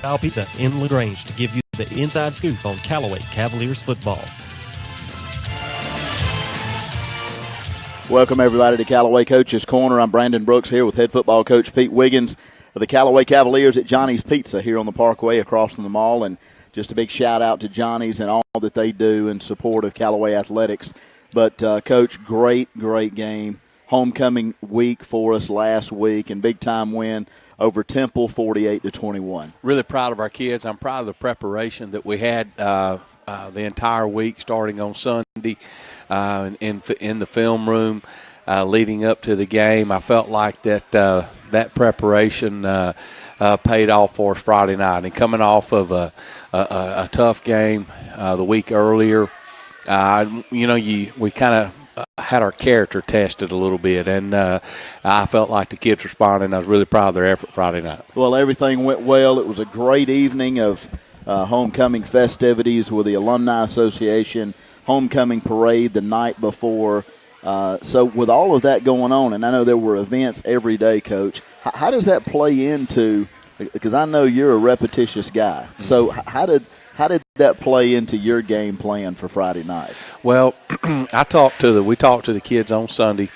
Style Pizza in LaGrange to give you the inside scoop on Callaway Cavaliers football. Welcome, everybody, to Callaway Coach's Corner. I'm Brandon Brooks here with head football coach Pete Wiggins of the Callaway Cavaliers at Johnny's Pizza here on the Parkway across from the mall. And just a big shout-out to Johnny's and all that they do in support of Callaway Athletics. But, Coach, great game. Homecoming week for us last week and big-time win over Temple, 48-21. Really proud of our kids. I'm proud of the preparation that we had the entire week starting on Sunday in the film room leading up to the game. I felt like that preparation paid off for us Friday night. And coming off of a tough game the week earlier, we kind of had our character tested a little bit, and I felt like the kids responded, and I was really proud of their effort Friday night. Well, everything went well. It was a great evening of homecoming festivities with the Alumni Association, homecoming parade the night before. So with all of that going on, and I know there were events every day, Coach, how does that play into – because I know you're a repetitious guy. So how did that play into your game plan for Friday night? Well, we talked to the kids on Sunday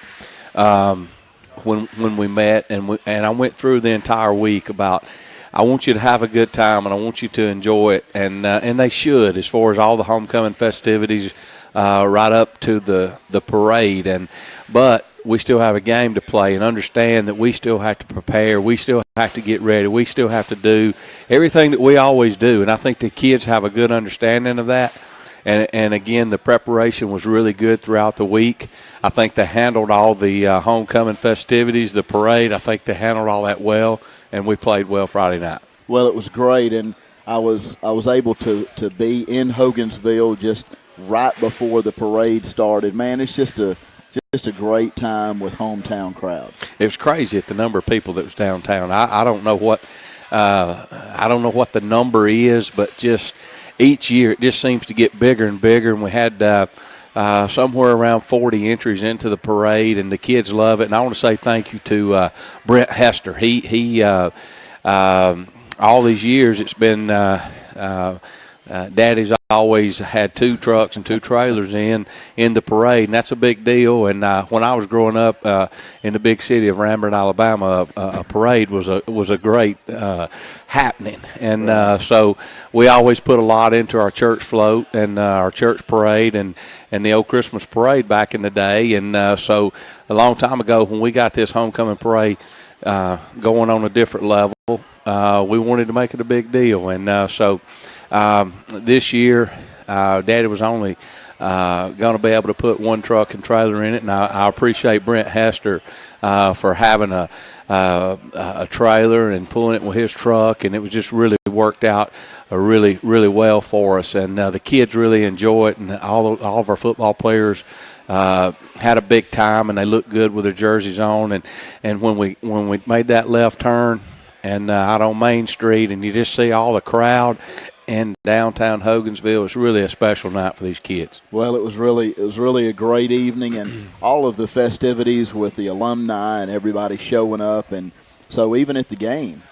when we met, and I went through the entire week about I want you to have a good time and I want you to enjoy it, and they should, as far as all the homecoming festivities right up to the parade, but we still have a game to play, and understand that we still have to prepare. We still have to get ready. We still have to do everything that we always do, and I think the kids have a good understanding of that. And again, the preparation was really good throughout the week. I think they handled all the homecoming festivities, the parade. I think they handled all that well, and we played well Friday night. Well, it was great, and I was able to be in Hogansville just right before the parade started. Man, it's just a great time with hometown crowds. It was crazy at the number of people that was downtown. I don't know what the number is, but just each year it just seems to get bigger and bigger. And we had somewhere around 40 entries into the parade, and the kids love it. And I want to say thank you to Brent Hester. He all these years it's been Daddy's always had 2 trucks and 2 trailers in the parade, and that's a big deal. And when I was growing up in the big city of Ranburne, Alabama, a parade was a great happening. And so we always put a lot into our church float and our church parade and the old Christmas parade back in the day. And so a long time ago, when we got this homecoming parade going on a different level, we wanted to make it a big deal. And so this year, Daddy was only going to be able to put 1 truck and trailer in it, and I appreciate Brent Hester for having a trailer and pulling it with his truck, and it was just really worked out really, really well for us. And the kids really enjoy it, and all of our football players had a big time, and they looked good with their jerseys on. And when we made that left turn and out on Main Street, and you just see all the crowd in downtown Hogansville, it's really a special night for these kids. Well, it was really a great evening, and all of the festivities with the alumni and everybody showing up. And so even at the game,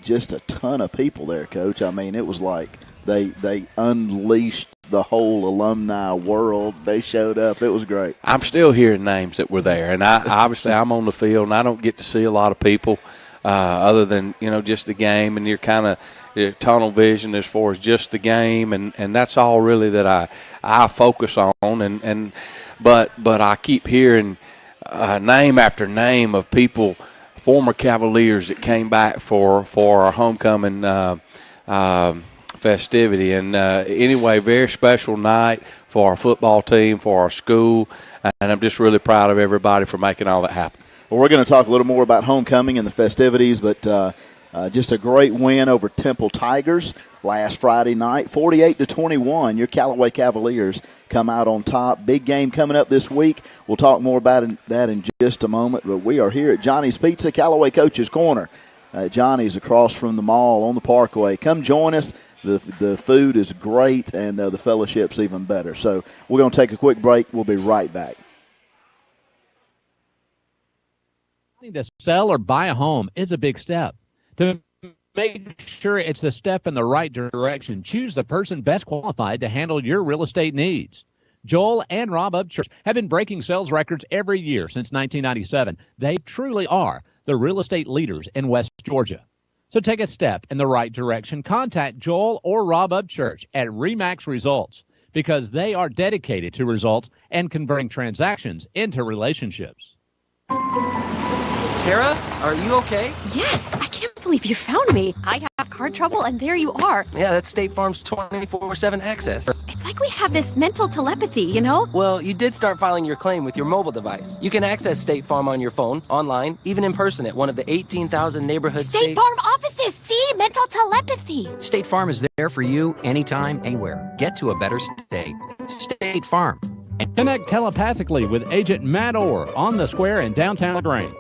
just a ton of people there, Coach. I mean, it was like they unleashed the whole alumni world. They showed up. It was great. I'm still hearing names that were there, and obviously I'm on the field, and I don't get to see a lot of people other than just the game, and you're kind of tunnel vision as far as just the game, and that's all really that I focus on. But I keep hearing name after name of people, former Cavaliers that came back for our homecoming festivity. And anyway, very special night for our football team, for our school, and I'm just really proud of everybody for making all that happen. Well, we're going to talk a little more about homecoming and the festivities, but just a great win over Temple Tigers last Friday night, 48-21. Your Callaway Cavaliers come out on top. Big game coming up this week. We'll talk more about that in just a moment, but we are here at Johnny's Pizza, Callaway Coach's Corner. Johnny's across from the mall on the Parkway. Come join us. The food is great, and the fellowship's even better. So we're going to take a quick break. We'll be right back. To sell or buy a home is a big step. To make sure it's a step in the right direction. Choose the person best qualified to handle your real estate needs. Joel and Rob Upchurch have been breaking sales records every year since 1997. They truly are the real estate leaders in West Georgia. So take a step in the right direction. Contact Joel or Rob Upchurch at RE/MAX Results because they are dedicated to results and converting transactions into relationships. Tara, are you okay? Yes, I can't believe you found me. I have car trouble, and there you are. Yeah, that's State Farm's 24/7 access. It's like we have this mental telepathy, you know? Well, you did start filing your claim with your mobile device. You can access State Farm on your phone, online, even in person at one of the 18,000 neighborhood State Farm offices, see? Mental telepathy. State Farm is there for you anytime, anywhere. Get to a better state. State Farm. Connect telepathically with Agent Matt Orr on the square in downtown LaGrange.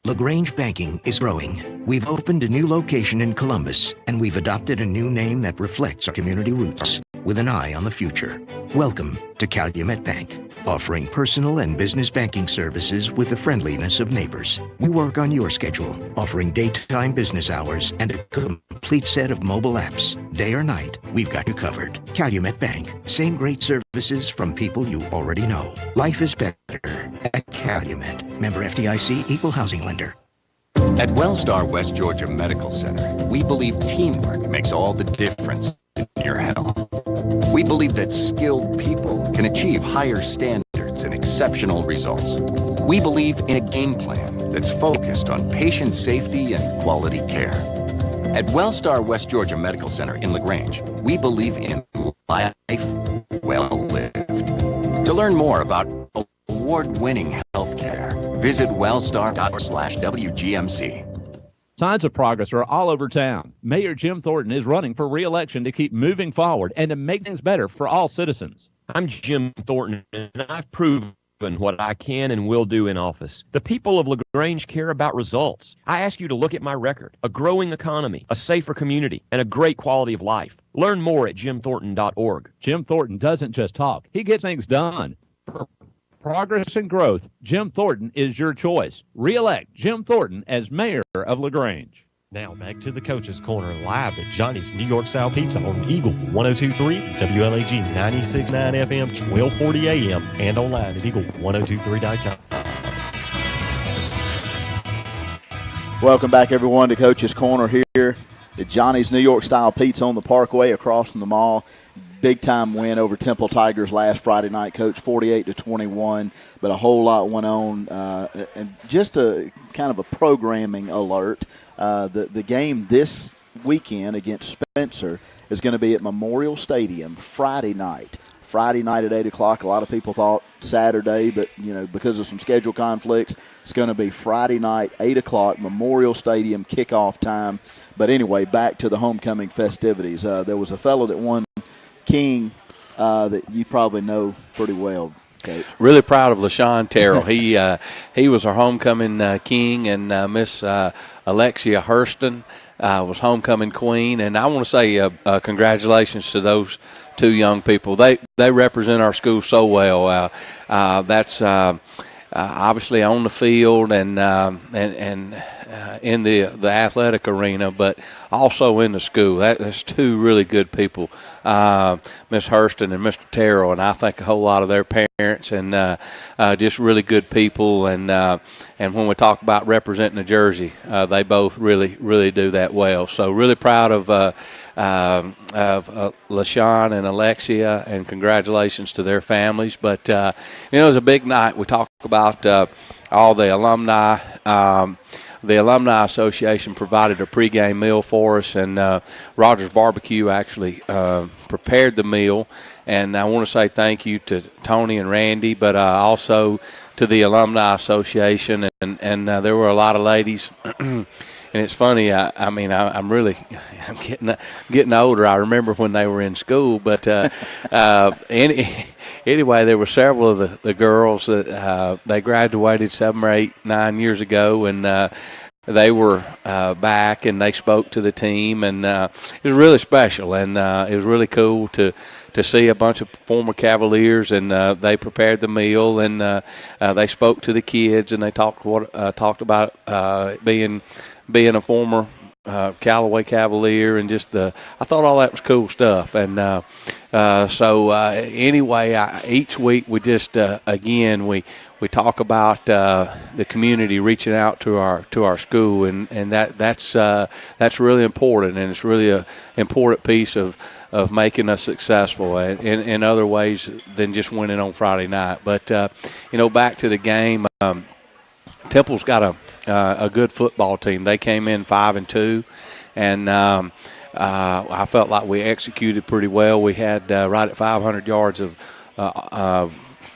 LaGrange Banking is growing. We've opened a new location in Columbus, and we've adopted a new name that reflects our community roots, with an eye on the future. Welcome to Calumet Bank, offering personal and business banking services with the friendliness of neighbors. We work on your schedule, offering daytime business hours and a complete set of mobile apps. Day or night, we've got you covered. Calumet Bank, same great services from people you already know. Life is better at Calumet. Member FDIC, equal housing lender. At Wellstar West Georgia Medical Center, we believe teamwork makes all the difference in your health. We believe that skilled people can achieve higher standards and exceptional results. We believe in a game plan that's focused on patient safety and quality care. At Wellstar West Georgia Medical Center in LaGrange, we believe in life well lived. To learn more about award-winning healthcare, visit wellstar.org/WGMC. Signs of progress are all over town. Mayor Jim Thornton is running for re-election to keep moving forward and to make things better for all citizens. I'm Jim Thornton, and I've proven what I can and will do in office. The people of LaGrange care about results. I ask you to look at my record: a growing economy, a safer community, and a great quality of life. Learn more at jimthornton.org. Jim Thornton doesn't just talk. He gets things done. For progress and growth, Jim Thornton is your choice. Re-elect Jim Thornton as mayor of LaGrange. Now back to the Coach's Corner, live at Johnny's New York Style Pizza on Eagle 102.3, WLAG 96.9 FM, 1240 AM, and online at eagle1023.com. Welcome back, everyone, to Coach's Corner here at Johnny's New York Style Pizza on the Parkway across from the mall. Big-time win over Temple Tigers last Friday night, Coach, 48-21, but a whole lot went on. And just a kind of a programming alert, the game this weekend against Spencer is going to be at Memorial Stadium Friday night. Friday night at 8 o'clock. A lot of people thought Saturday, but, because of some schedule conflicts, it's going to be Friday night, 8 o'clock, Memorial Stadium kickoff time. But anyway, back to the homecoming festivities. There was a fellow that won King that you probably know pretty well, Kate. Really proud of LaShawn Terrell. He was our homecoming king, and Miss Alexia Hurston was homecoming queen. And I want to say congratulations to those two young people. They represent our school so well. That's obviously on the field and in the athletic arena, but also in the school. That's two really good people, Miss Hurston and Mr. Terrell, and I think a whole lot of their parents, and just really good people. And when we talk about representing the Jersey, they both really do that well. So really proud of LaShawn and Alexia, and congratulations to their families. But it was a big night. We talked about all the alumni. The Alumni Association provided a pregame meal for us, and Rogers Barbecue actually prepared the meal. And I want to say thank you to Tony and Randy, but also to the Alumni Association. And there were a lot of ladies. And it's funny. I'm getting older. I remember when they were in school, but anyway, there were several of the girls that they graduated 7 or 8, 9 years ago, and they were back, and they spoke to the team, and it was really special, and it was really cool to see a bunch of former Cavaliers, and they prepared the meal, and they spoke to the kids, and they talked about being a former Callaway Cavalier, and just I thought all that was cool stuff. And anyway, each week we just again we talk about the community reaching out to our school, and that's really important, and it's really a important piece of making us successful in other ways than just winning on Friday night. But back to the game. Temple's got a good football team. They came in 5-2, and I felt like we executed pretty well. We had right at 500 yards of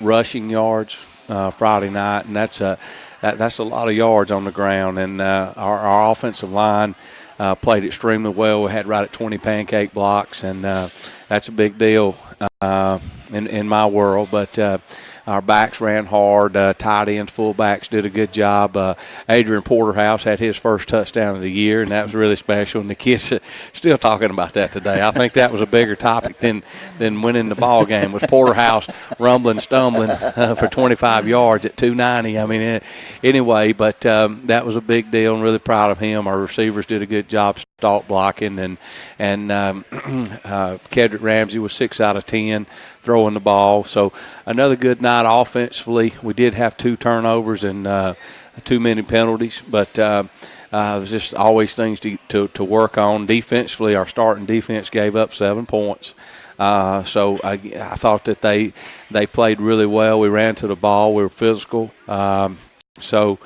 rushing yards Friday night, and that's a lot of yards on the ground. And our offensive line played extremely well. We had right at 20 pancake blocks, and that's a big deal in my world. But our backs ran hard. Tight ends, fullbacks did a good job. Adrian Porterhouse had his first touchdown of the year, and that was really special. And the kids are still talking about that today. I think that was a bigger topic than winning the ball game, was Porterhouse rumbling, stumbling for 25 yards at 290. I mean, anyway, but that was a big deal, and really proud of him. Our receivers did a good job stalk blocking, and Kedrick Ramsey was 6 out of 10 throwing the ball. So another good night offensively. We did have 2 turnovers and too many penalties, but it was just always things to work on. Defensively, our starting defense gave up 7 points. So I thought that they played really well. We ran to the ball. We were physical. So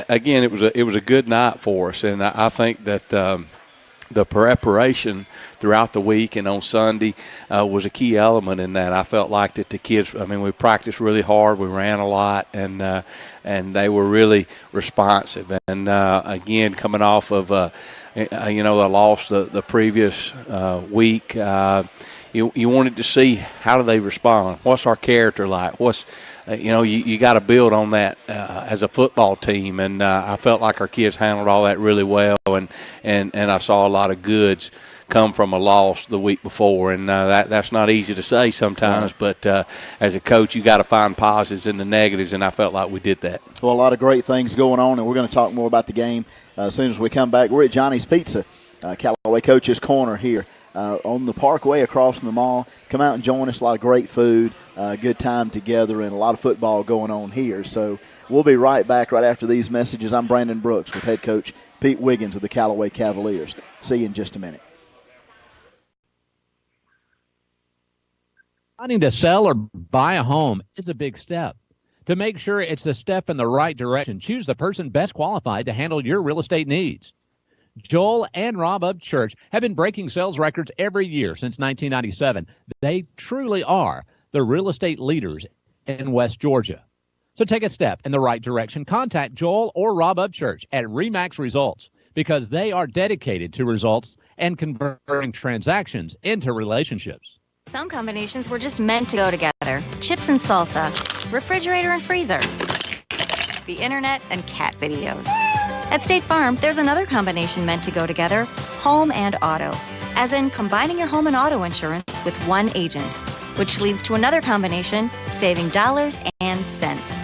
again, it was a good night for us, and I think that the preparation throughout the week and on Sunday was a key element in that. I felt like that the kids, we practiced really hard, we ran a lot, and they were really responsive. And again, coming off of a loss the previous week, you wanted to see how do they respond. What's our character like? What's you got to build on that as a football team, and I felt like our kids handled all that really well, and I saw a lot of goods come from a loss the week before, and that's not easy to say sometimes, but as a coach, you got to find positives in the negatives, and I felt like we did that. Well, a lot of great things going on, and we're going to talk more about the game as soon as we come back. We're at Johnny's Pizza, Callaway Coach's Corner here on the Parkway across from the mall. Come out and join us. A lot of great food, good time together, and a lot of football going on here. So we'll be right back right after these messages. I'm Brandon Brooks with head coach Pete Wiggins of the Callaway Cavaliers. See you in just a minute. Wanting to sell or buy a home is a big step. To make sure it's a step in the right direction, choose the person best qualified to handle your real estate needs. Joel and Rob Upchurch have been breaking sales records every year since 1997. They truly are the real estate leaders in West Georgia. So take a step in the right direction. Contact Joel or Rob Upchurch at RE/MAX Results, because they are dedicated to results and converting transactions into relationships. Some combinations were just meant to go together. Chips and salsa, refrigerator and freezer, the internet and cat videos. At State Farm, there's another combination meant to go together, home and auto, as in combining your home and auto insurance with one agent, which leads to another combination, saving dollars and cents.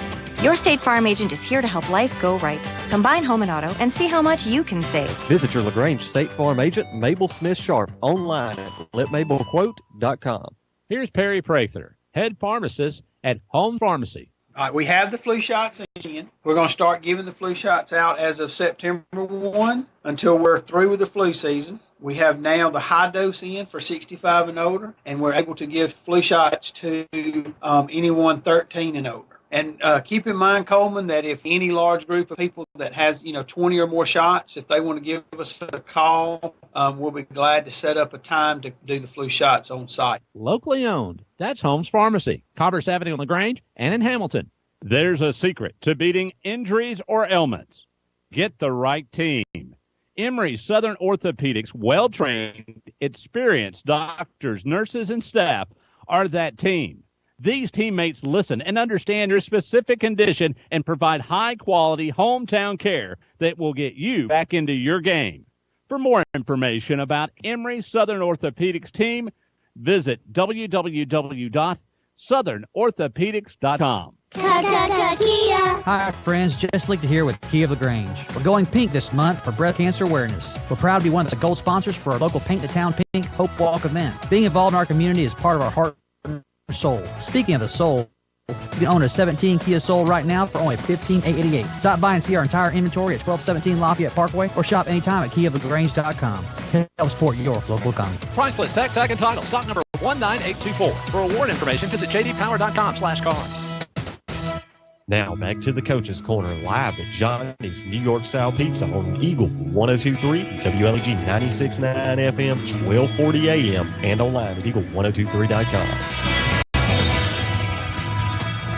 Your State Farm agent is here to help life go right. Combine home and auto and see how much you can save. Visit your LaGrange State Farm agent, Mabel Smith Sharp, online at letmabelquote.com. Here's Perry Prather, head pharmacist at Home Pharmacy. All right, we have the flu shots in. We're going to start giving the flu shots out as of September 1 until we're through with the flu season. We have now the high dose in for 65 and older, and we're able to give flu shots to anyone 13 and older. And keep in mind, Coleman, that if any large group of people that has, 20 or more shots, if they want to give us a call, we'll be glad to set up a time to do the flu shots on site. Locally owned. That's Holmes Pharmacy, Commerce Avenue in LaGrange and in Hamilton. There's a secret to beating injuries or ailments. Get the right team. Emory Southern Orthopedics, well-trained, experienced doctors, nurses, and staff are that team. These teammates listen and understand your specific condition and provide high-quality hometown care that will get you back into your game. For more information about Emory Southern Orthopedics team, visit www.southernorthopedics.com. Kia. Hi, friends. Jess Leaked here with Kia of LaGrange. We're going pink this month for breast cancer awareness. We're proud to be one of the gold sponsors for our local Paint the Town Pink Hope Walk event. Being involved in our community is part of our heart and soul. Speaking of the soul, you can own a 17 Kia Soul right now for only $15,888. Stop by and see our entire inventory at 1217 Lafayette Parkway or shop anytime at KiaofLaGrange.com. Help support your local economy. Price list, tax, tag, and title. Stock number 19824. For award information, visit jdpower.com/cars. Now back to the Coach's Corner live at Johnny's New York Style Pizza on Eagle 1023, WLAG 96.9 FM, 1240 AM, and online at eagle1023.com.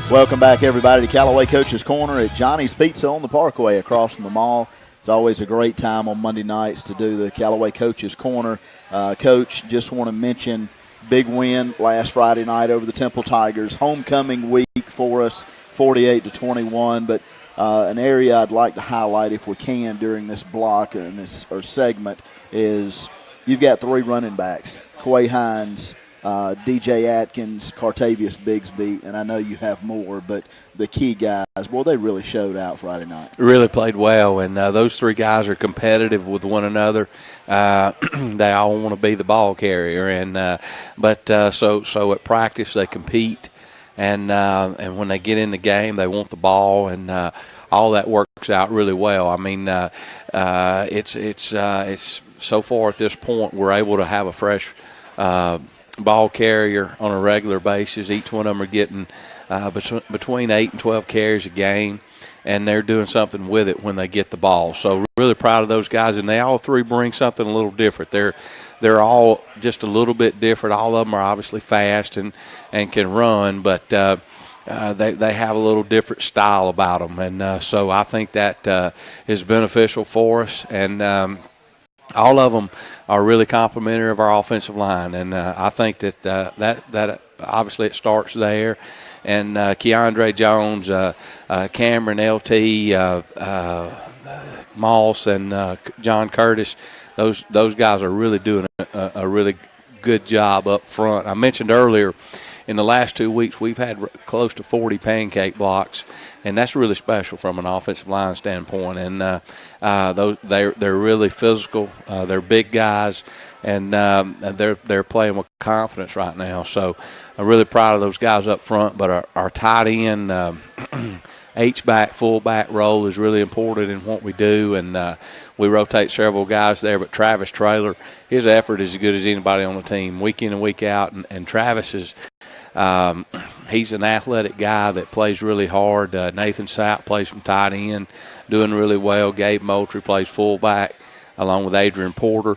Welcome back, everybody, to Callaway Coach's Corner at Johnny's Pizza on the Parkway across from the mall. It's always a great time on Monday nights to do the Callaway Coach's Corner. Coach, just want to mention big win last Friday night over the Temple Tigers. Homecoming week for us, 48-21. But an area I'd like to highlight, if we can, during this block and this or segment is you've got three running backs: Quay Hines, DJ Atkins, Cartavius Bigsby, and I know you have more, but the key guys, well, they really showed out Friday night. Really played well, and those three guys are competitive with one another. They all want to be the ball carrier, and so at practice they compete, and when they get in the game they want the ball, and all that works out really well. I mean, it's so far at this point we're able to have a fresh ball carrier on a regular basis. Each one of them are getting between 8 and 12 carries a game, and they're doing something with it when they get the ball. So really proud of those guys, and they all three bring something a little different. They're all just a little bit different. All of them are obviously fast and can run, but they have a little different style about them, and so I think that is beneficial for us, and all of them are really complimentary of our offensive line, and I think that that obviously it starts there. And Keandre Jones, Cameron, LT, Moss, and John Curtis, those guys are really doing a really good job up front. I mentioned earlier, in the last 2 weeks, we've had close to 40 pancake blocks, and that's really special from an offensive line standpoint. And they're really physical. They're big guys, and they're playing with confidence right now. So I'm really proud of those guys up front. But our tight end, H-back, fullback role is really important in what we do, and we rotate several guys there. But Travis Traylor, his effort is as good as anybody on the team, week in and week out. And Travis is he's an athletic guy that plays really hard. Nathan Sapp plays from tight end, doing really well. Gabe Moultrie plays fullback along with Adrian Porter.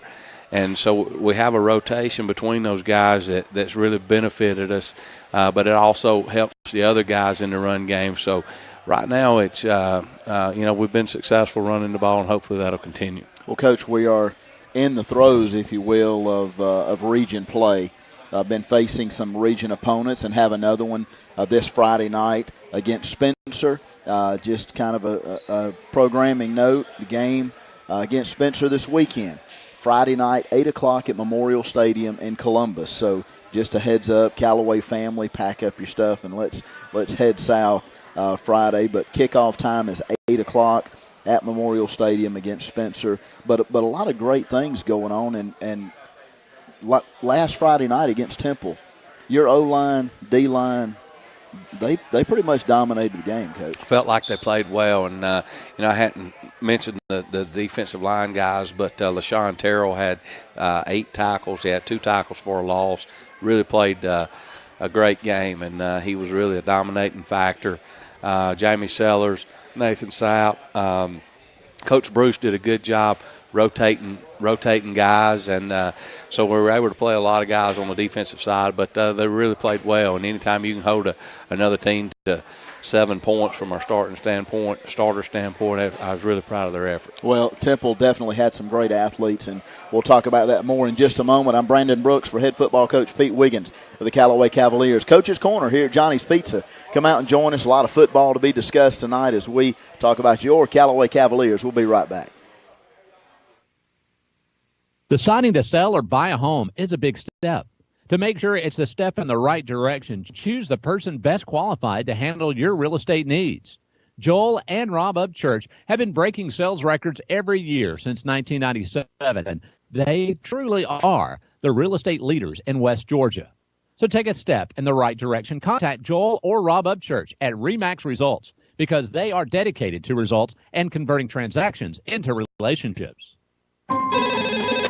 And so we have a rotation between those guys that's really benefited us, but it also helps the other guys in the run game. So right now it's, we've been successful running the ball, and hopefully that'll continue. Well, Coach, we are in the throes, if you will, of region play. Been facing some region opponents and have another one this Friday night against Spencer. Just kind of a programming note, the game against Spencer this weekend. Friday night, 8 o'clock at Memorial Stadium in Columbus. So just a heads up, Callaway family, pack up your stuff and let's head south Friday. But kickoff time is 8 o'clock at Memorial Stadium against Spencer. But a lot of great things going on, and last Friday night against Temple, your O-line, D-line, they pretty much dominated the game, Coach. Felt like they played well, and I hadn't mentioned the defensive line guys, but LaShawn Terrell had 8 tackles. He had 2 tackles for a loss. Really played a great game, and he was really a dominating factor. Jamie Sellers, Nathan Sapp, Coach Bruce did a good job rotating guys, and so we were able to play a lot of guys on the defensive side, but they really played well. And anytime you can hold another team to 7 points from our starter standpoint, I was really proud of their effort. Well, Temple definitely had some great athletes, and we'll talk about that more in just a moment. I'm Brandon Brooks for head football coach Pete Wiggins of the Callaway Cavaliers. Coach's Corner here at Johnny's Pizza. Come out and join us. A lot of football to be discussed tonight as we talk about your Callaway Cavaliers. We'll be right back. Deciding to sell or buy a home is a big step. To make sure it's a step in the right direction, choose the person best qualified to handle your real estate needs. Joel and Rob Upchurch have been breaking sales records every year since 1997, and they truly are the real estate leaders in West Georgia. So take a step in the right direction. Contact Joel or Rob Upchurch at RE/MAX Results because they are dedicated to results and converting transactions into relationships.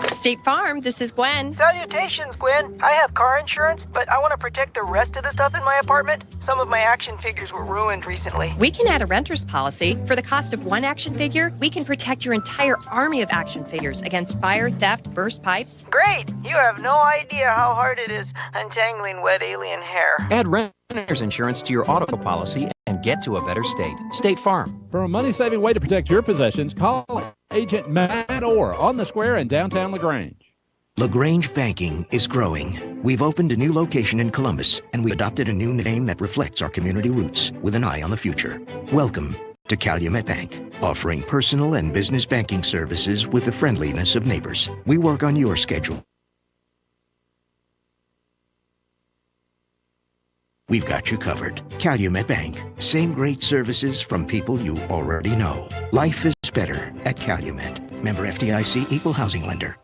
State Farm, this is Gwen. Salutations, Gwen. I have car insurance, but I want to protect the rest of the stuff in my apartment. Some of my action figures were ruined recently. We can add a renter's policy. For the cost of one action figure, we can protect your entire army of action figures against fire, theft, burst pipes. Great! You have no idea how hard it is untangling wet alien hair. Add renter's insurance to your auto policy and get to a better state. State Farm. For a money-saving way to protect your possessions, call Agent Matt Orr on the square in downtown LaGrange. LaGrange Banking is growing. We've opened a new location in Columbus, and we adopted a new name that reflects our community roots with an eye on the future. Welcome to Calumet Bank, offering personal and business banking services with the friendliness of neighbors. We work on your schedule. We've got you covered. Calumet Bank. Same great services from people you already know. Life is better at Calumet. Member FDIC, equal housing lender.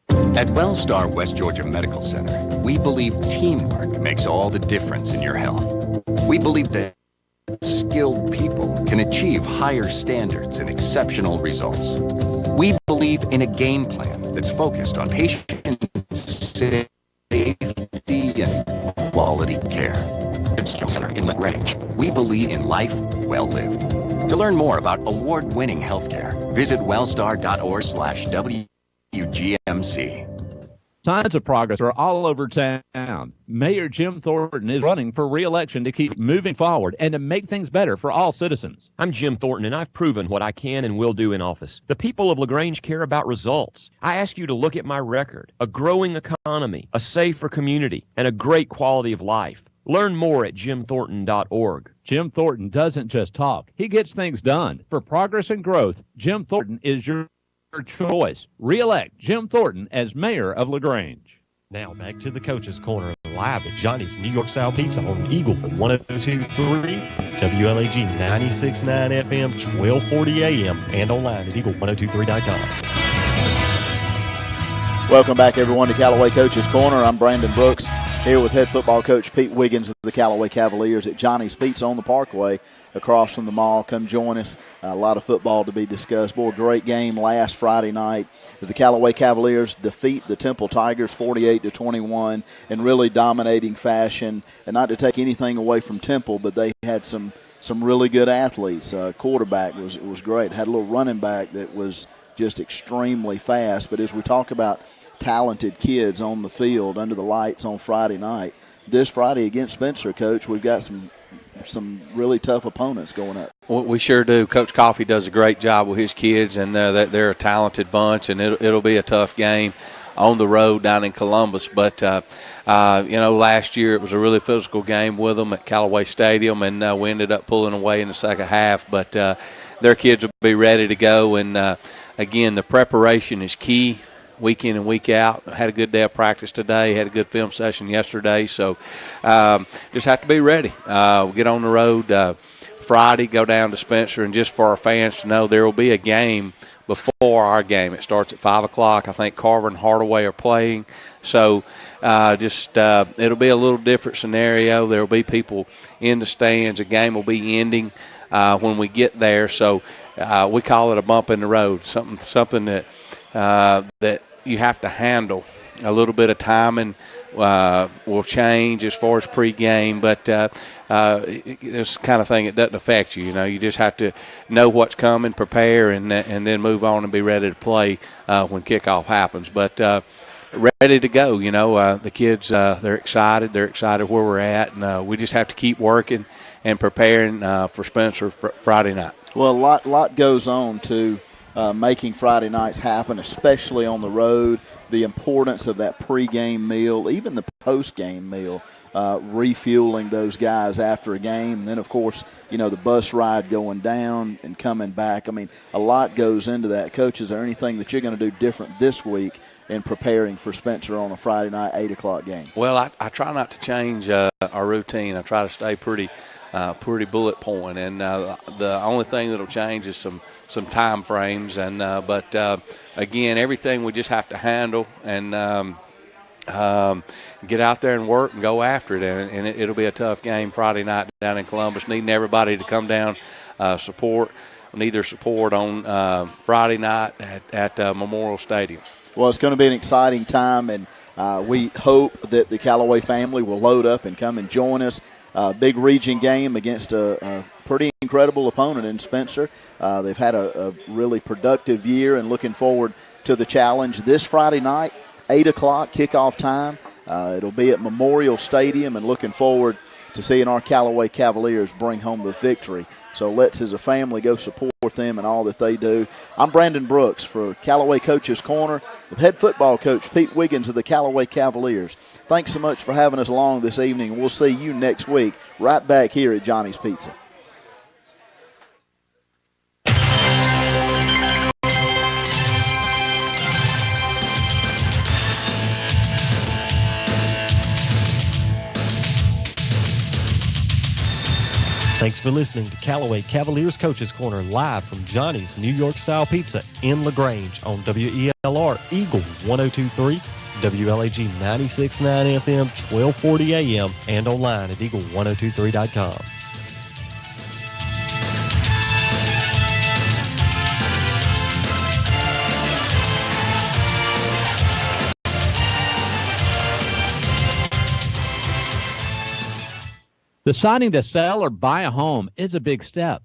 At Wellstar West Georgia Medical Center, we believe teamwork makes all the difference in your health. We believe that skilled people can achieve higher standards and exceptional results. We believe in a game plan that's focused on patient safety and quality care. Center in LaGrange. We believe in life well lived. To learn more about award-winning healthcare, visit wellstar.org/WGMC. Signs of progress are all over town. Mayor Jim Thornton is running for re-election to keep moving forward and to make things better for all citizens. I'm Jim Thornton, and I've proven what I can and will do in office. The people of LaGrange care about results. I ask you to look at my record: a growing economy, a safer community, and a great quality of life. Learn more at jimthornton.org. Jim Thornton doesn't just talk. He gets things done. For progress and growth, Jim Thornton is your choice. Re-elect Jim Thornton as mayor of LaGrange. Now back to the Coach's Corner, live at Johnny's New York Style Pizza on Eagle 102.3, WLAG 96.9 FM, 1240 AM, and online at eagle1023.com. Welcome back, everyone, to Callaway Coach's Corner. I'm Brandon Brooks, here with head football coach Pete Wiggins of the Callaway Cavaliers at Johnny's Pizza on the Parkway across from the mall. Come join us. A lot of football to be discussed. Boy, great game last Friday night as the Callaway Cavaliers defeat the Temple Tigers 48-21 in really dominating fashion. And not to take anything away from Temple, but they had some really good athletes. Quarterback was great. Had a little running back that was just extremely fast. But as we talk about talented kids on the field under the lights on Friday night, this Friday against Spencer, Coach, we've got some really tough opponents going up. Well, we sure do. Coach Coffey does a great job with his kids, and they're a talented bunch, and it'll be a tough game on the road down in Columbus. But, last year it was a really physical game with them at Callaway Stadium, and we ended up pulling away in the second half. But their kids will be ready to go, and, again, the preparation is key. Week in and week out. Had a good day of practice today. Had a good film session yesterday. So just have to be ready. We'll get on the road Friday, go down to Spencer, and just for our fans to know there will be a game before our game. It starts at 5 o'clock. I think Carver and Hardaway are playing. So it'll be a little different scenario. There will be people in the stands. The game will be ending when we get there. So we call it a bump in the road, something that you have to handle. A little bit of timing will change as far as pregame, but it's the kind of thing that doesn't affect you. You just have to know what's coming, prepare, and then move on and be ready to play when kickoff happens. But ready to go. The kids, they're excited. They're excited where we're at, and we just have to keep working and preparing for Spencer Friday night. Well, a lot goes on to making Friday nights happen, especially on the road. The importance of that pregame meal, even the postgame meal, refueling those guys after a game. And then, of course, the bus ride going down and coming back. I mean, a lot goes into that. Coach, is there anything that you're going to do different this week in preparing for Spencer on a Friday night 8 o'clock game? Well, I try not to change our routine. I try to stay pretty bullet point, and the only thing that'll change is some time frames. And but again, everything we just have to handle and get out there and work and go after it. And it'll be a tough game Friday night down in Columbus. Needing everybody to come down, support. Need their support on Friday night at Memorial Stadium. Well, it's going to be an exciting time, and we hope that the Callaway family will load up and come and join us. Big region game against a pretty incredible opponent in Spencer. They've had a really productive year, and looking forward to the challenge this Friday night, 8 o'clock kickoff time. It'll be at Memorial Stadium, and looking forward to seeing our Callaway Cavaliers bring home the victory. So let's, as a family, go support them and all that they do. I'm Brandon Brooks for Callaway Coach's Corner with head football coach Pete Wiggins of the Callaway Cavaliers. Thanks so much for having us along this evening. We'll see you next week right back here at Johnny's Pizza. Thanks for listening to Callaway Cavaliers Coaches Corner live from Johnny's New York Style Pizza in LaGrange on WELR Eagle 102.3, WLAG 96.9 FM, 1240 AM, and online at eagle1023.com. Deciding to sell or buy a home is a big step.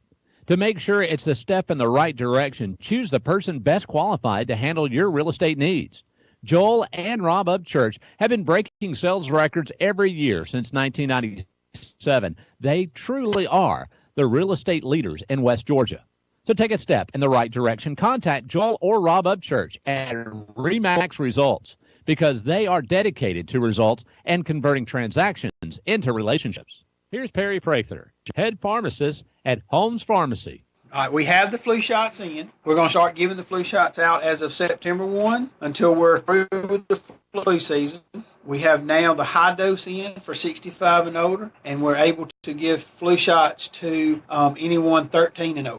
To make sure it's the step in the right direction, choose the person best qualified to handle your real estate needs. Joel and Rob Upchurch have been breaking sales records every year since 1997. They truly are the real estate leaders in West Georgia. So take a step in the right direction. Contact Joel or Rob Upchurch at RE/MAX Results because they are dedicated to results and converting transactions into relationships. Here's Perry Prather, head pharmacist at Holmes Pharmacy. All right, we have the flu shots in. We're going to start giving the flu shots out as of September 1 until we're through with the flu season. We have now the high dose in for 65 and older, and we're able to give flu shots to anyone 13 and over.